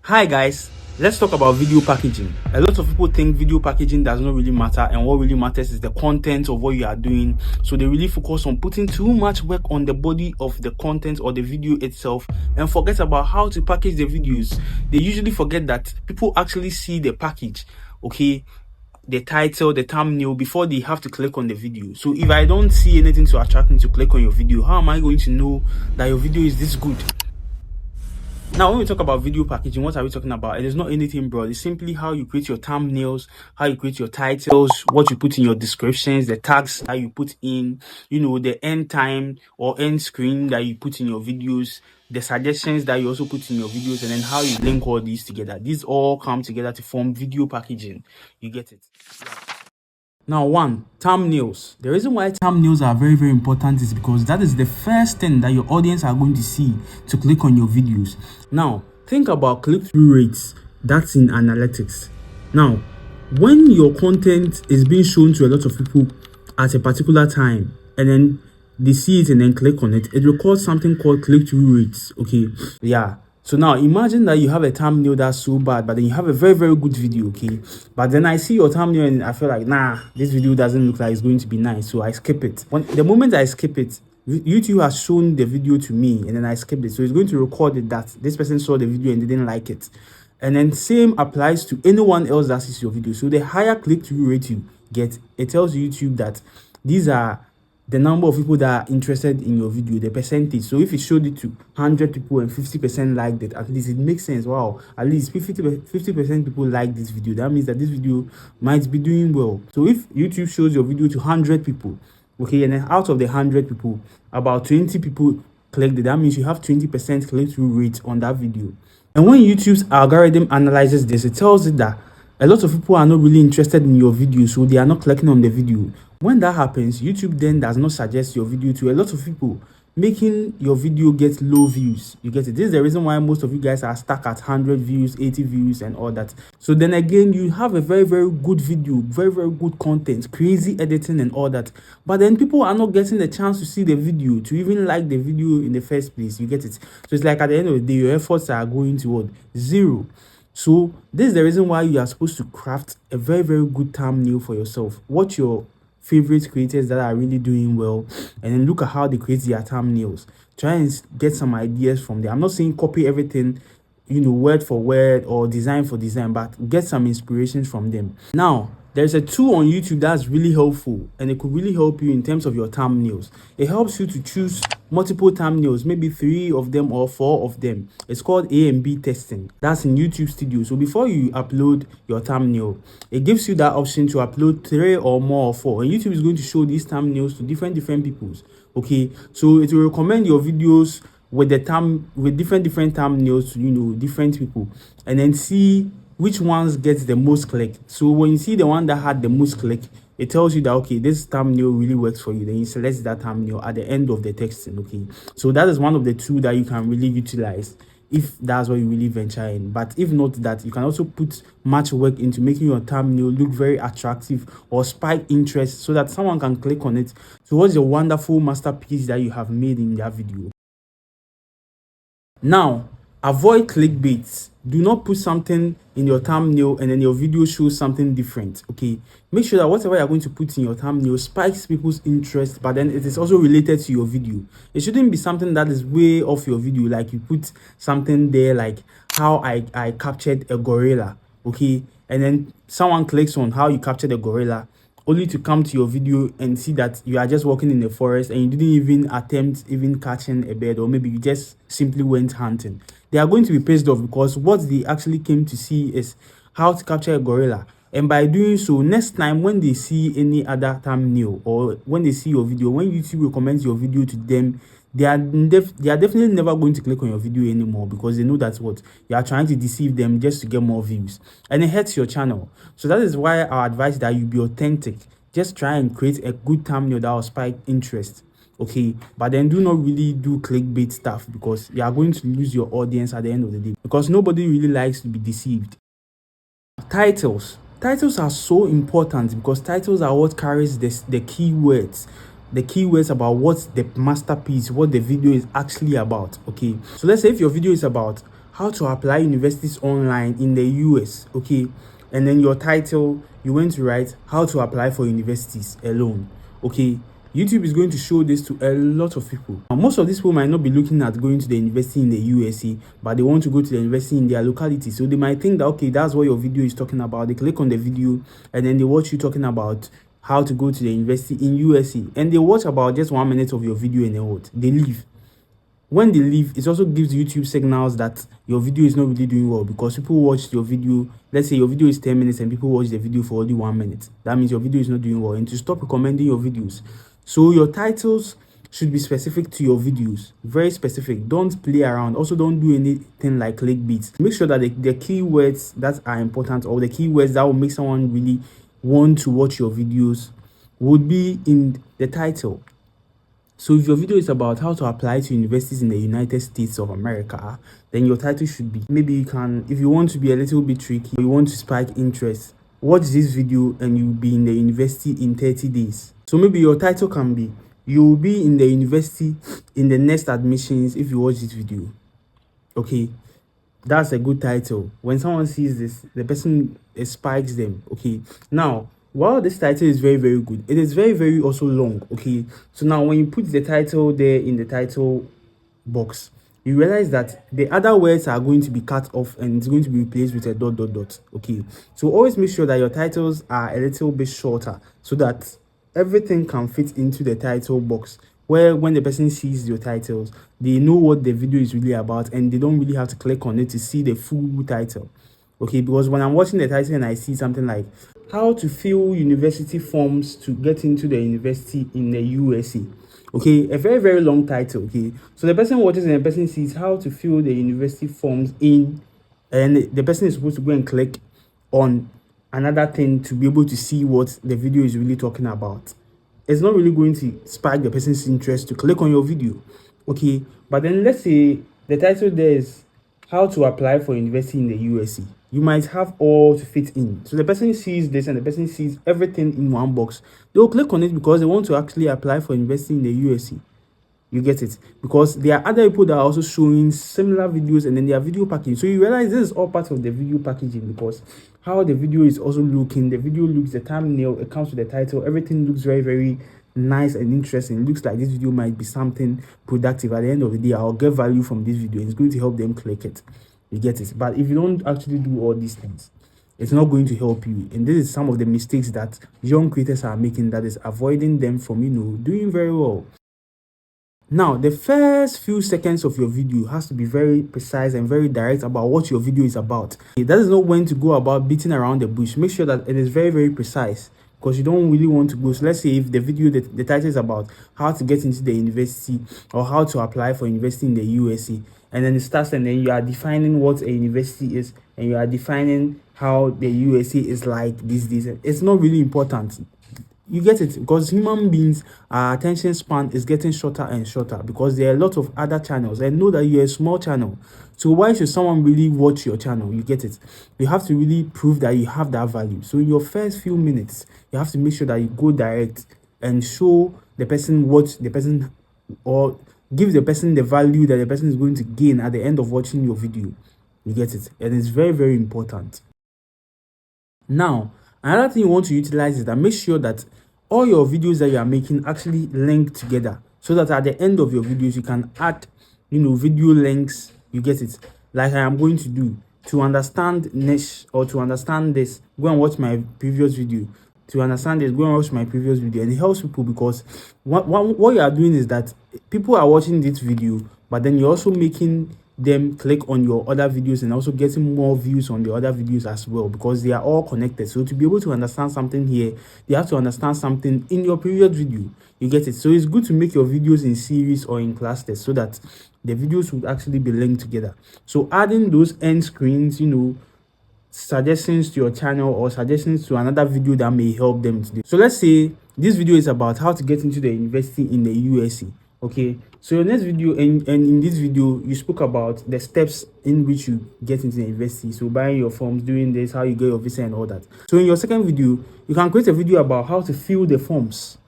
Hi guys, let's talk about video packaging. A lot of people think video packaging does not really matter, and what really matters is the content of what you are doing. So they really focus on putting too much work on the body of the content or the video itself and forget about how to package the videos. They usually forget that people actually see the package, okay, the title, the thumbnail before they have to click on the video. So if I don't see anything to attract me to click on your video, how am I going to know that your video is this good? Now, when we talk about video packaging, what are we talking about? It is not anything broad. It's simply how you create your thumbnails, how you create your titles, what you put in your descriptions, the tags that you put in, the end time or end screen that you put in your videos, the suggestions that you also put in your videos, and then how you link all these together. These all come together to form video packaging. You get it? Now, one, thumbnails. The reason why thumbnails are very, very important is because that is the first thing that your audience are going to see to click on your videos. Now, think about click-through rates. That's in analytics. Now, when your content is being shown to a lot of people at a particular time, and then they see it and then click on it, it records something called click-through rates. Okay, yeah. So now imagine that you have a thumbnail that's so bad, but then you have a very, very good video, okay? But then I see your thumbnail and I feel like, nah, this video doesn't look like it's going to be nice. So I skip it. The moment I skip it, YouTube has shown the video to me and then I skipped it. So it's going to record it that this person saw the video and didn't like it. And then same applies to anyone else that sees your video. So the higher click-through rate you get, it tells YouTube that these are the number of people that are interested in your video, the percentage. So if you showed it to 100 people and 50% liked it, at least it makes sense. Wow, at least 50% people like this video. That means that this video might be doing well. So if YouTube shows your video to 100 people, okay, and then out of the 100 people, about 20 people clicked it, that means you have 20% click-through rate on that video. And when YouTube's algorithm analyzes this, it tells it that a lot of people are not really interested in your video, so they are not clicking on the video. When that happens, YouTube then does not suggest your video to a lot of people, making your video get low views. You get it? This is the reason why most of you guys are stuck at 100 views, 80 views and all that. So then again, you have a very, very good video, very, very good content, crazy editing and all that. But then people are not getting the chance to see the video, to even like the video in the first place. You get it? So it's like at the end of the day, your efforts are going toward zero. So this is the reason why you are supposed to craft a very, very good thumbnail for yourself. Watch your favorite creators that are really doing well and then look at how they create their thumbnails. Try and get some ideas from there. I'm not saying copy everything, word for word or design for design, but get some inspirations from them. Now, there's a tool on YouTube that's really helpful and it could really help you in terms of your thumbnails. It helps you to choose multiple thumbnails, maybe 3 of them or 4 of them. It's called A/B testing. That's in YouTube Studio. So before you upload your thumbnail, it gives you that option to upload 3 or more or 4. And YouTube is going to show these thumbnails to different peoples. Okay, so it will recommend your videos with different thumbnails to different people, and then see which ones get the most click. So when you see the one that had the most click, it tells you that okay, this thumbnail really works for you. Then you select that thumbnail at the end of the texting. Okay, so that is one of the two that you can really utilize if that's what you really venture in. But if not that, you can also put much work into making your thumbnail look very attractive or spike interest so that someone can click on it towards the wonderful masterpiece that you have made in that video. Now, avoid clickbait. Do not put something in your thumbnail and then your video shows something different. Okay, make sure that whatever you're going to put in your thumbnail spikes people's interest, but then it is also related to your video. It shouldn't be something that is way off your video, like you put something there like how I captured a gorilla, okay, and then someone clicks on how you captured a gorilla only to come to your video and see that you are just walking in the forest and you didn't even attempt catching a bird, or maybe you just simply went hunting. They are going to be pissed off because what they actually came to see is how to capture a gorilla. And by doing so, next time when they see any other thumbnail or when they see your video, when YouTube recommends your video to them, they are definitely never going to click on your video anymore, because they know that's what you are trying to deceive them just to get more views, and it hurts your channel. So that is why our advice is that you be authentic. Just try and create a good thumbnail that will spike interest, okay? But then do not really do clickbait stuff, because you are going to lose your audience at the end of the day, because nobody really likes to be deceived. Titles are so important because titles are what carries the keywords about what the masterpiece, what the video is actually about. Okay, so let's say if your video is about how to apply universities online in the US, okay, and then your title, you went to write how to apply for universities alone, okay, YouTube is going to show this to a lot of people. Now, most of these people might not be looking at going to the university in the USA, but they want to go to the university in their locality. So they might think that, okay, that's what your video is talking about. They click on the video and then they watch you talking about how to go to the university in USA, and they watch about just 1 minute of your video and then what? They leave. When they leave, it also gives YouTube signals that your video is not really doing well, because people watched your video. Let's say your video is 10 minutes and people watch the video for only 1 minute. That means your video is not doing well, and to stop recommending your videos. So your titles should be specific to your videos, very specific. Don't play around. Also, don't do anything like clickbait. Make sure that the keywords that are important, or the keywords that will make someone really want to watch your videos, would be in the title. So if your video is about how to apply to universities in the United States of America, then your title should be, maybe you can, if you want to be a little bit tricky, you want to spike interest, watch this video and you'll be in the university in 30 days. So maybe your title can be, you will be in the university in the next admissions if you watch this video. Okay, that's a good title. When someone sees this, the person spikes them. Okay, now while this title is very, very good, it is very, very also long. Okay, so now when you put the title there in the title box, you realize that the other words are going to be cut off and it's going to be replaced with a dot dot dot. Okay, so always make sure that your titles are a little bit shorter so that everything can fit into the title box, where when the person sees your titles, they know what the video is really about and they don't really have to click on it to see the full title. Okay, because when I'm watching the title and I see something like how to fill university forms to get into the university in the USA, okay, a very, very long title. Okay, so the person watches and the person sees how to fill the university forms in, and the person is supposed to go and click on another thing to be able to see what the video is really talking about. It's not really going to spark the person's interest to click on your video. Okay, but then let's say the title there is how to apply for university in the USA. You might have all to fit in. So the person sees this and the person sees everything in one box. They'll click on it because they want to actually apply for university in the USA. You get it? Because there are other people that are also showing similar videos and then their video packaging. So you realize this is all part of the video packaging, because how the video is also looking, the video looks, the thumbnail, it comes with the title, everything looks very, very nice and interesting. It looks like this video might be something productive. At the end of the day, I'll get value from this video. It's going to help them click it. You get it? But if you don't actually do all these things, it's not going to help you. And this is some of the mistakes that young creators are making, that is avoiding them from, doing very well. Now, the first few seconds of your video has to be very precise and very direct about what your video is about. That is not when to go about beating around the bush. Make sure that it is very, very precise, because you don't really want to go. So let's say if the video, the title is about how to get into the university or how to apply for university in the USA, and then it starts and then you are defining what a university is and you are defining how the USA is like these days. It's not really important. You get it? Because human beings, our attention span is getting shorter and shorter because there are a lot of other channels. I know that you're a small channel, so why should someone really watch your channel? You get it? You have to really prove that you have that value. So in your first few minutes, you have to make sure that you go direct and show the person what the person, or give the person the value that the person is going to gain at the end of watching your video. You get it? And it's very, very important. Now, another thing you want to utilize is that make sure that all your videos that you are making actually link together, so that at the end of your videos you can add video links. You get it? Like I am going to do. To understand niche or to understand this, go and watch my previous video. To understand this, go and watch my previous video. And it helps people, because what you are doing is that people are watching this video, but then you're also making them click on your other videos and also getting more views on the other videos as well, because they are all connected. So to be able to understand something here, you have to understand something in your previous video. You get it? So it's good to make your videos in series or in clusters so that the videos would actually be linked together. So adding those end screens, suggestions to your channel or suggestions to another video that may help them today. So let's say this video is about how to get into the university in the USA. Okay, so your next video, and in this video you spoke about the steps in which you get into the university. So buying your forms, doing this, how you get your visa and all that. So in your second video, you can create a video about how to fill the forms.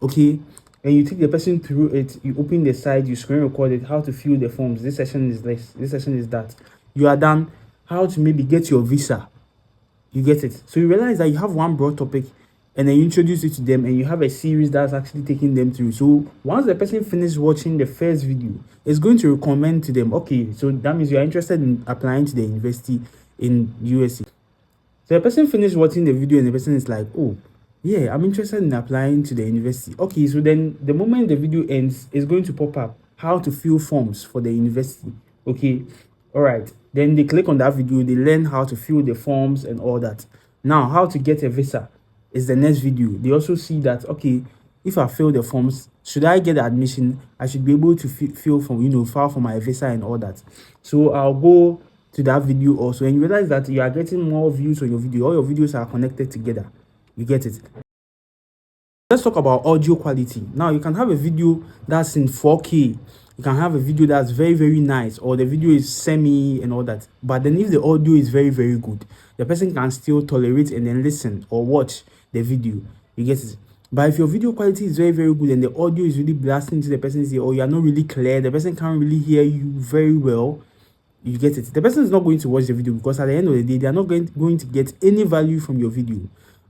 Okay, and you take the person through it, you open the site, you screen record it, how to fill the forms. This session is this session is that. you are done. How to maybe get your visa. You get it? So you realize that you have one broad topic, and then you introduce it to them, and you have a series that's actually taking them through. So once the person finishes watching the first video, it's going to recommend to them, okay, so that means you are interested in applying to the university in USA. So the person finished watching the video, and the person is like, oh yeah, I'm interested in applying to the university. Okay, so then the moment the video ends, it's going to pop up how to fill forms for the university. Okay, all right, then they click on that video, they learn how to fill the forms and all that. Now how to get a visa is the next video. They also see that, okay, if I fill the forms, should I get the admission, I should be able to fill from, file for my visa and all that. So I'll go to that video also, and you realize that you are getting more views on your video. All your videos are connected together. You get it? Let's talk about audio quality. Now you can have a video that's in 4K, you can have a video that's very, very nice, or the video is semi and all that, but then if the audio is very, very good, the person can still tolerate and then listen or watch the video. You get it? But if your video quality is very, very good and the audio is really blasting to the person's ear, or you are not really clear, the person can't really hear you very well, you get it, the person is not going to watch the video, because at the end of the day, they are not going to get any value from your video.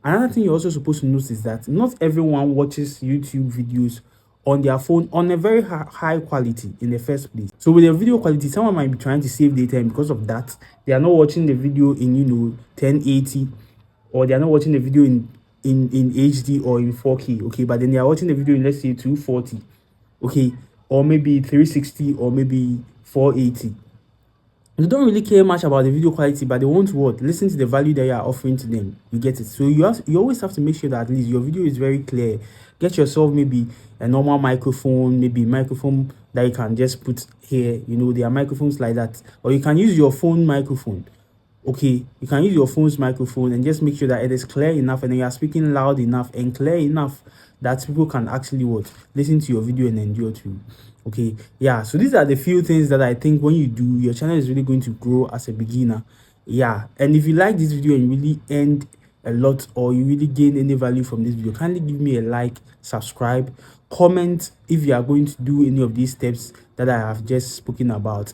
Another thing you're also supposed to notice is that not everyone watches YouTube videos on their phone on a very high quality in the first place. So with the video quality, someone might be trying to save data, and because of that, they are not watching the video in 1080, or they are not watching the video in HD or in 4K. Okay, but then they are watching the video in, let's say, 240, okay, or maybe 360, or maybe 480. They don't really care much about the video quality, but they want what? Listen to the value that you are offering to them. You get it? So you always have to make sure that at least your video is very clear. Get yourself maybe a normal microphone, maybe a microphone that you can just put here. There are microphones like that, or you can use your phone microphone. Okay, you can use your phone's microphone and just make sure that it is clear enough, and then you are speaking loud enough and clear enough that people can actually listen to your video and endure to. Okay, yeah, so these are the few things that I think when you do, your channel is really going to grow as a beginner. Yeah, and if you like this video and you really earned a lot, or you really gain any value from this video, kindly give me a like, subscribe, comment if you are going to do any of these steps that I have just spoken about.